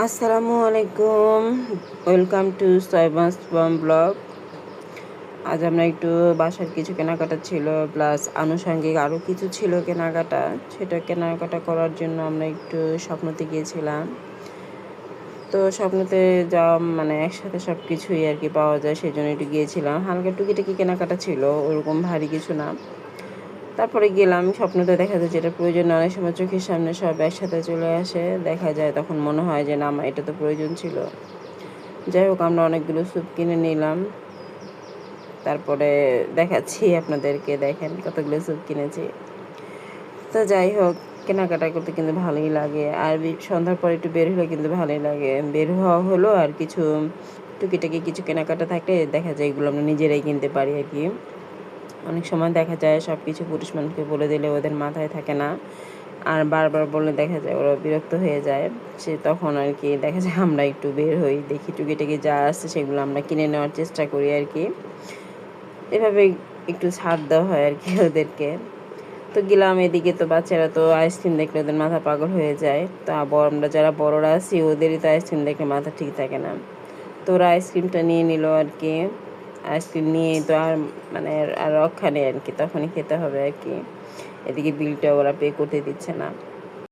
আসসালামু আলাইকুম, welcome to সয়বাস farm blog. আজ আমরা একটু বাসার কিছু কেনাকাটা ছিল, প্লাস আনুষঙ্গিক আরও কিছু ছিল কেনাকাটা। সেটা কেনাকাটা করার জন্য আমরা একটু স্বপ্নতে গিয়েছিলাম। তো স্বপ্নতে যাওয়া মানে একসাথে সব কিছুই আর কি পাওয়া যায়, সেই জন্য একটু গিয়েছিলাম। হালকা টুকিটাকি কেনাকাটা ছিল, ওরকম ভারী কিছু না। তারপরে গেলাম, স্বপ্নতে দেখা যায় যেটা প্রয়োজন অনেক সময় চোখের সামনে সব একসাথে চলে আসে, দেখা যায় তখন মনে হয় যে না, আমার এটা তো প্রয়োজন ছিল। যাই হোক, আমরা অনেকগুলো স্যুপ কিনে নিলাম। তারপরে দেখাচ্ছি আপনাদেরকে, দেখেন কতগুলো স্যুপ কিনেছি। তো যাই হোক, কেনাকাটা করতে কিন্তু ভালোই লাগে। আর সন্ধ্যার পর একটু বের হলে কিন্তু ভালোই লাগে। বের হওয়া হলো, আর কিছু টুকিটাকি কিছু কেনাকাটা থাকলে দেখা যায় এগুলো আমরা নিজেরাই কিনতে পারি আর কি। অনেক সময় দেখা যায় সব কিছু পুরুষ মানুষকে বলে দিলে ওদের মাথায় থাকে না, আর বারবার বললে দেখা যায় ওরা বিরক্ত হয়ে যায়। সে তখন আর কি দেখা যায় আমরা একটু বের হই, দেখি টুকিটাকি যা আসছে সেগুলো আমরা কিনে নেওয়ার চেষ্টা করি আর কি। এভাবে একটু ছাড় দেওয়া হয় আর কি ওদেরকে। তো গেলাম, এদিকে তো বাচ্চারা তো আইসক্রিম দেখলে ওদের মাথা পাগল হয়ে যায়। তো আবার আমরা যারা বড়রা আছি ওদেরই তো আইসক্রিম দেখলে মাথা ঠিক থাকে না। তো ওরা আইসক্রিমটা নিয়ে নিল আর কি। আইসক্রিম নিয়ে তো আর মানে আর রক্ষা নেই আর কি, তখনই খেতে হবে আর কি। এদিকে বিলটা ওরা পে করতে দিচ্ছে না।